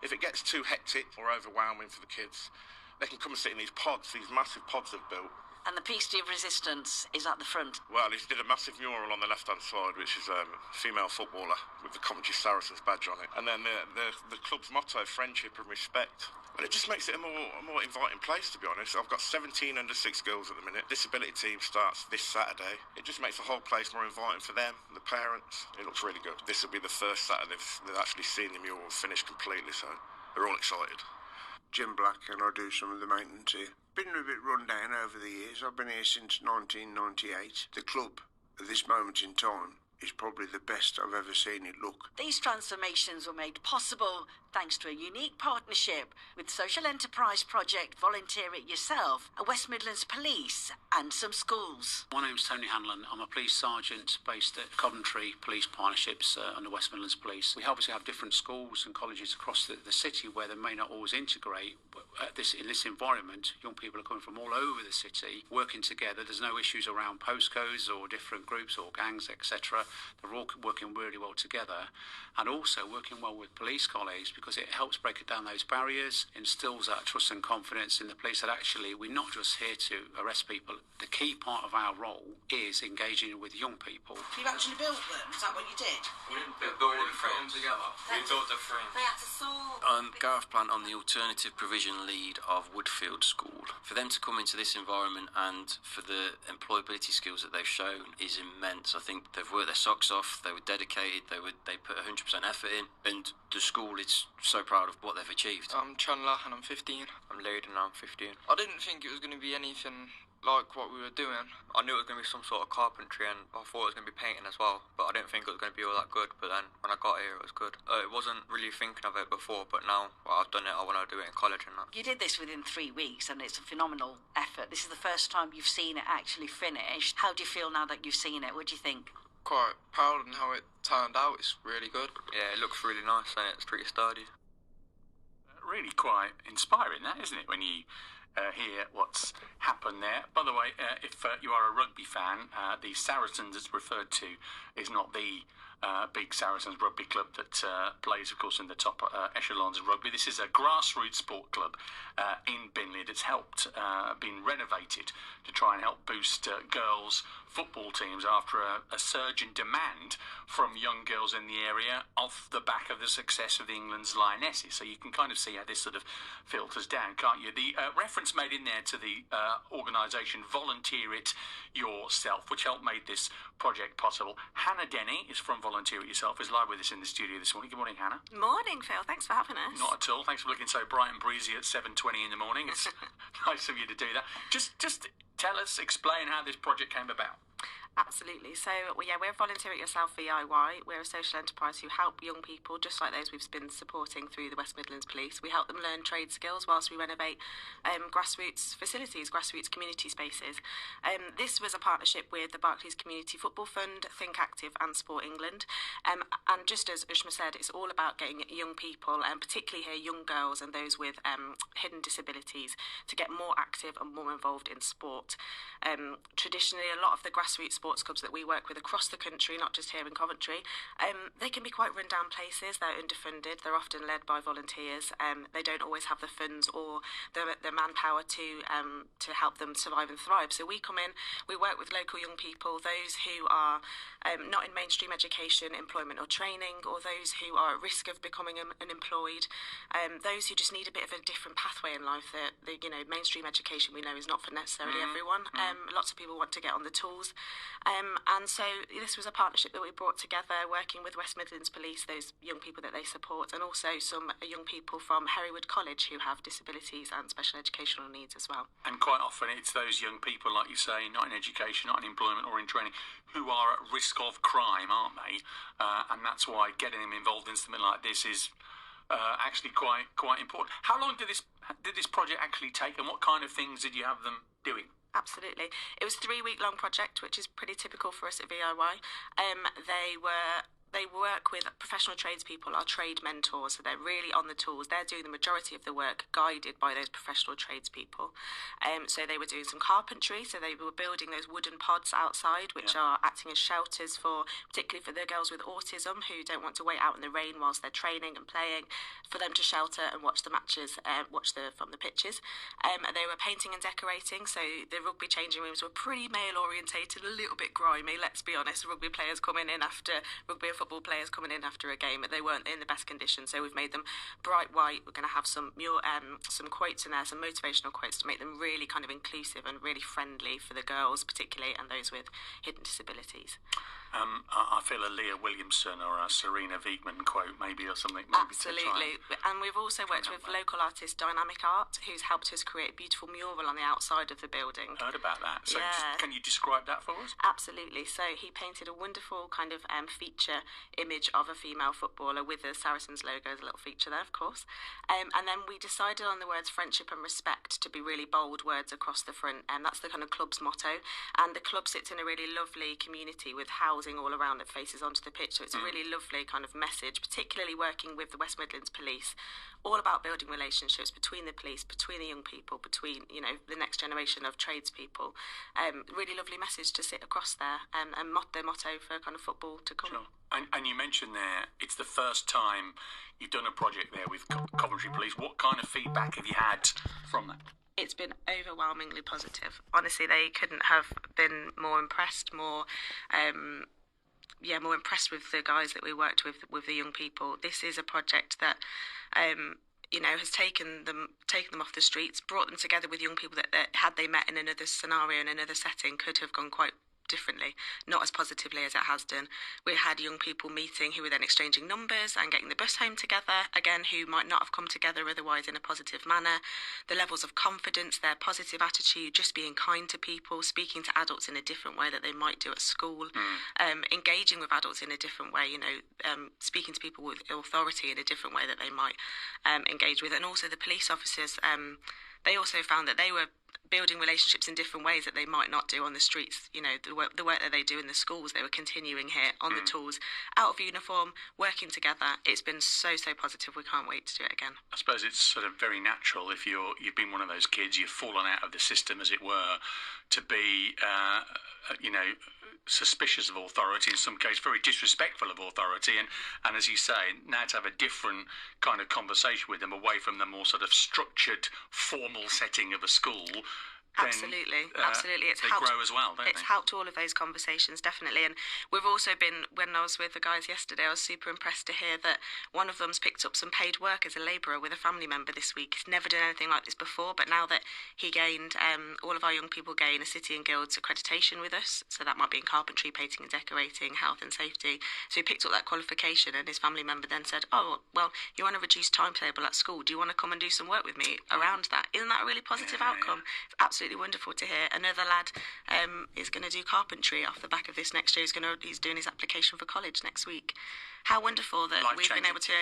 If it gets too hectic or overwhelming for the kids, they can come and sit in these pods, these massive pods they've built. And the Peace of Resistance is at the front. Well, he did a massive mural on the left-hand side, which is a female footballer with the Coventry Saracens badge on it. And then the club's motto, friendship and respect. And it just makes it a more inviting place, to be honest. I've got 17 under-6 girls at the minute. Disability team starts this Saturday. It just makes the whole place more inviting for them, the parents. It looks really good. This will be the first Saturday they've actually seen the mural finished completely, so they're all excited. Jim Black, and I do some of the maintenance here. Been a bit run down over the years. I've been here since 1998. The club, at this moment in time, is probably the best I've ever seen it look. These transformations were made possible thanks to a unique partnership with Social Enterprise Project Volunteer It Yourself, a West Midlands Police and some schools. My name's Tony Hanlon. I'm a police sergeant based at Coventry Police Partnerships under West Midlands Police. We obviously have different schools and colleges across the city where they may not always integrate. In this environment, young people are coming from all over the city, working together. There's no issues around postcodes or different groups or gangs, etc. They're all working really well together, and also working well with police colleagues, because it helps break down those barriers, instills that trust and confidence in the police that actually we're not just here to arrest people. The key part of our role is engaging with young people. You actually built them? Is that what you did? We built the frame together. We built the frame. They had to saw. I'm Gareth Plant. I'm the Alternative Provision Lead of Woodfield School. For them to come into this environment and for the employability skills that they've shown is immense. I think they've worked their socks off, they were dedicated, they put 100% effort in, and the school is so proud of what they've achieved. I'm Chandler and I'm 15. I'm Lade and I'm 15. I didn't think it was going to be anything like what we were doing. I knew it was going to be some sort of carpentry, and I thought it was going to be painting as well, but I didn't think it was going to be all that good. But then when I got here, it was good. It wasn't really thinking of it before, but now I've done it, I want to do it in college and that. You did this within 3 weeks, and it's a phenomenal effort. This is the first time you've seen it actually finished. How do you feel now that you've seen it? What do you think? Quite proud of how it turned out. It's really good. Yeah, it looks really nice and it's pretty sturdy. Really quite inspiring, that, isn't it, when you hear what's happened there. By the way, if you are a rugby fan, the Saracens it's referred to is not the big Saracens rugby club that plays, of course, in the top echelons of rugby. This is a grassroots sport club in Binley that's helped, been renovated to try and help boost girls' football teams after a surge in demand from young girls in the area off the back of the success of England's Lionesses. So you can kind of see how this sort of filters down, can't you? The reference made in there to the organisation Volunteer It Yourself, which helped make this project possible. Hannah Denny is from Volunteer It Yourself, is live with us in the studio this morning. Good morning, Hannah. Morning, Phil. Thanks for having us. Not at all. Thanks for looking so bright and breezy at 7:20 in the morning. It's nice of you to do that. Just tell us, explain how this project came about. Absolutely. So, we're Volunteer It Yourself VIY. We're a social enterprise who help young people, just like those we've been supporting through the West Midlands Police. We help them learn trade skills whilst we renovate grassroots facilities, grassroots community spaces. This was a partnership with the Barclays Community Football Fund, Think Active and Sport England. And just as Ushma said, it's all about getting young people, and particularly here young girls and those with hidden disabilities, to get more active and more involved in sport. Traditionally, a lot of the grassroots sports clubs that we work with across the country, not just here in Coventry, they can be quite run-down places. They're underfunded. They're often led by volunteers. They don't always have the funds or the manpower to help them survive and thrive. So we come in, we work with local young people, those who are not in mainstream education, employment or training, or those who are at risk of becoming unemployed, those who just need a bit of a different pathway in life. The mainstream education, we know, is not for necessarily everyone. Lots of people want to get on the tools. And so this was a partnership that we brought together, working with West Midlands Police, those young people that they support, and also some young people from Hereward College who have disabilities and special educational needs as well. And quite often it's those young people, like you say, not in education, not in employment or in training, who are at risk of crime, aren't they? And that's why getting them involved in something like this is actually quite important. How long did this project actually take, and what kind of things did you have them doing? Absolutely. It was a 3-week long project, which is pretty typical for us at VIY. They were they work with professional tradespeople, our trade mentors, so they're really on the tools. They're doing the majority of the work guided by those professional tradespeople. So they were doing some carpentry, so they were building those wooden pods outside, which are acting as shelters for, particularly for the girls with autism who don't want to wait out in the rain whilst they're training and playing, for them to shelter and watch the matches, from the pitches. They were painting and decorating, so the rugby changing rooms were pretty male orientated, a little bit grimy, let's be honest. Rugby players coming in after rugby or football players coming in after a game, but they weren't in the best condition, so we've made them bright white. We're going to have some quotes in there, some motivational quotes to make them really kind of inclusive and really friendly for the girls particularly, and those with hidden disabilities. I feel a Leah Williamson or a Serena Wiegman quote maybe, or something. Absolutely. And we've also worked with local artist Dynamic Art, who's helped us create a beautiful mural on the outside of the building. Heard about that. So can you describe that for us? Absolutely. So he painted a wonderful kind of feature image of a female footballer with the Saracens logo as a little feature there, of course. And then we decided on the words friendship and respect to be really bold words across the front, and that's the kind of club's motto. And the club sits in a really lovely community with housing all around that faces onto the pitch, so it's a really lovely kind of message, particularly working with the West Midlands Police, all about building relationships between the police, between the young people, between, you know, the next generation of tradespeople. Really lovely message to sit across there, and the motto for kind of football to come. Sure. And you mentioned there it's the first time you've done a project there with Coventry Police. What kind of feedback have you had from that? It's been overwhelmingly positive. Honestly, they couldn't have been more impressed, more impressed with the guys that we worked with the young people. This is a project that, has taken them off the streets, brought them together with young people that had they met in another scenario, in another setting, could have gone quite differently, not as positively as it has done. We had young people meeting who were then exchanging numbers and getting the bus home together, again, who might not have come together otherwise in a positive manner. The levels of confidence, their positive attitude, just being kind to people, speaking to adults in a different way that they might do at school, engaging with adults in a different way, speaking to people with authority in a different way that they might engage with. And also the police officers, they also found that they were building relationships in different ways that they might not do on the streets. The work that they do in the schools, they were continuing here on the tools, out of uniform, working together. It's been so positive. We can't wait to do it again. I suppose it's sort of very natural if you've been one of those kids, you've fallen out of the system, as it were, to be, suspicious of authority, in some cases very disrespectful of authority, and as you say, now to have a different kind of conversation with them away from the more sort of structured, formal setting of a school. Absolutely. It's they grow as well, don't they? It's helped all of those conversations, definitely. And we've also been, when I was with the guys yesterday, I was super impressed to hear that one of them's picked up some paid work as a labourer with a family member this week. He's never done anything like this before, but now that he gained, all of our young people gain a City and Guilds accreditation with us, so that might be in carpentry, painting and decorating, health and safety. So he picked up that qualification, and his family member then said, "Oh, well, you're on a reduced timetable at school. Do you want to come and do some work with me around that?" Isn't that a really positive outcome? Yeah. It's absolutely wonderful to hear. Another lad is going to do carpentry off the back of this next year. He's doing his application for college next week. How wonderful that we've been able to,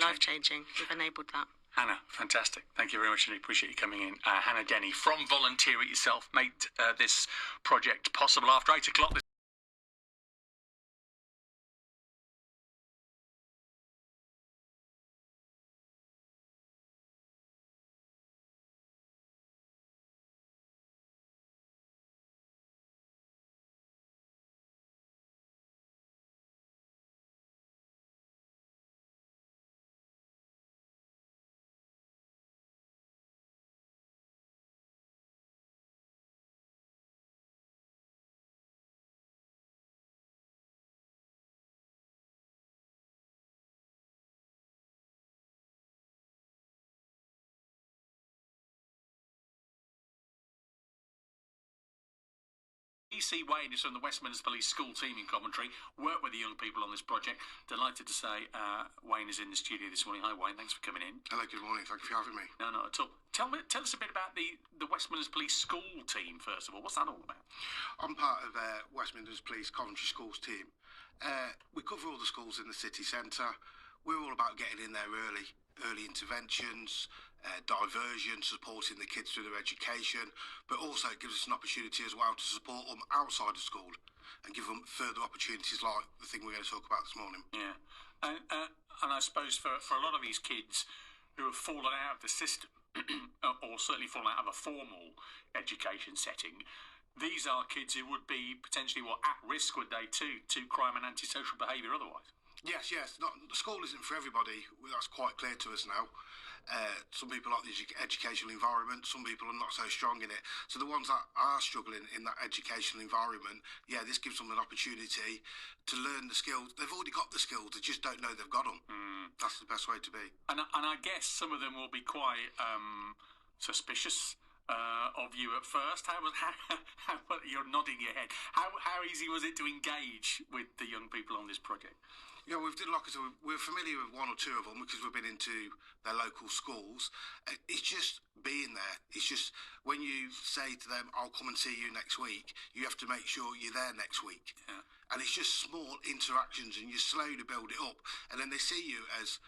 life-changing. We've enabled that. Hannah, fantastic. Thank you very much, and I appreciate you coming in. Hannah Denny from Volunteer It Yourself made this project possible after 8 o'clock. E.C. Wayne is from the West Midlands Police School team in Coventry, worked with the young people on this project. Delighted to say Wayne is in the studio this morning. Hi Wayne, thanks for coming in. Hello, good morning, thank you for having me. No, not at all. Tell us a bit about the West Midlands Police School team, first of all. What's that all about? I'm part of West Midlands Police Coventry Schools team. We cover all the schools in the city centre. We're all about getting in there early interventions, diversion, supporting the kids through their education, but also it gives us an opportunity as well to support them outside of school and give them further opportunities like the thing we're going to talk about this morning. Yeah. And I suppose for a lot of these kids who have fallen out of the system, or certainly fallen out of a formal education setting, these are kids who would be potentially at risk, would they, to crime and antisocial behaviour otherwise? Yes. The school isn't for everybody. That's quite clear to us now. Some people like the educational environment, some people are not so strong in it. So the ones that are struggling in that educational environment, this gives them an opportunity to learn the skills. They've already got the skills, they just don't know they've got them. That's the best way to be. And I guess some of them will be quite suspicious of you at first. How you're nodding your head. How easy was it to engage with the young people on this project? Yeah, we're familiar with one or two of them because we've been into their local schools. It's just being there. It's just when you say to them, I'll come and see you next week, you have to make sure you're there next week. Yeah. And it's just small interactions and you slowly build it up. And then they see you as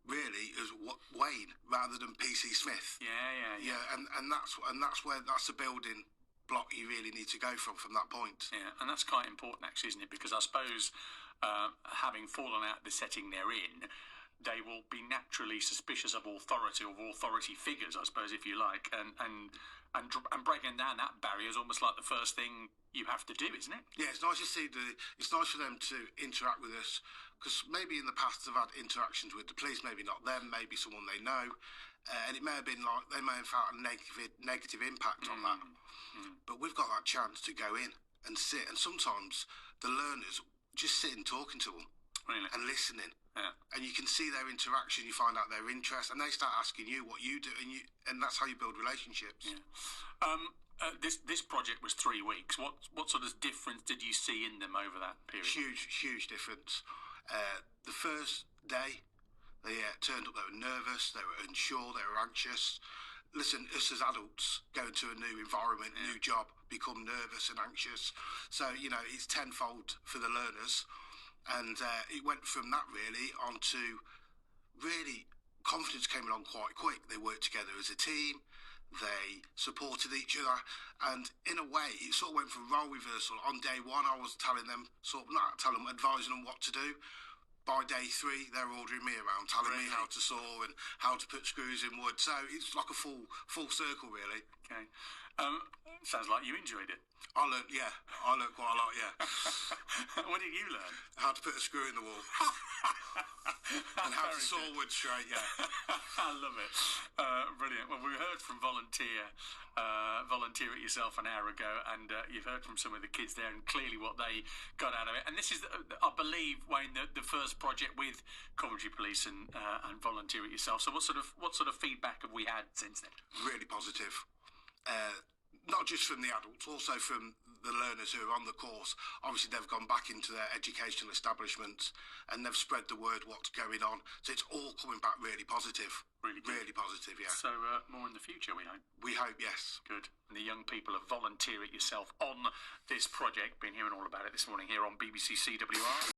Wayne rather than PC Smith. Yeah. And that's where that's the building block you really need to go from that point. Yeah, and that's quite important actually, isn't it? Because I suppose having fallen out of the setting they're in, they will be naturally suspicious of authority figures, I suppose, if you like, and breaking down that barrier is almost like the first thing you have to do, isn't it? Yeah, it's nice to see it's nice for them to interact with us, because maybe in the past they've had interactions with the police, maybe not them, maybe someone they know, and it may have been like they may have felt a negative impact on that. But we've got that chance to go in and sit, and sometimes the learners just sitting talking to them. Really? And listening. Yeah. And you can see their interaction, you find out their interest, and they start asking you what you do, and that's how you build relationships. Yeah. This project was 3 weeks. What sort of difference did you see in them over that period? Huge difference. The first day, they turned up, they were nervous, they were unsure, they were anxious. Listen, us as adults going to a new environment, new job, become nervous and anxious. So, it's tenfold for the learners. And it went from that really on to really confidence came along quite quick. They worked together as a team. They supported each other. And in a way, it sort of went from role reversal. On day one, I was advising them what to do. By day 3, they're ordering me around, telling me how to saw and how to put screws in wood. So it's like a full circle, really. Okay. Sounds like you enjoyed it. I learned quite a lot, yeah. What did you learn? How to put a screw in the wall. And how to saw wood straight, yeah. I love it. Brilliant. Well, we heard from Volunteer It Yourself an hour ago, and you've heard from some of the kids there and clearly what they got out of it. And this is, I believe, Wayne, the first project with Coventry Police and Volunteer It Yourself. So what sort of feedback have we had since then? Really positive. Not just from the adults, also from the learners who are on the course. Obviously, they've gone back into their educational establishments and they've spread the word what's going on. So it's all coming back really positive. Really positive, yeah. So more in the future, we hope? We hope, yes. Good. And the young people of Volunteer It Yourself on this project, been hearing all about it this morning here on BBC CWR.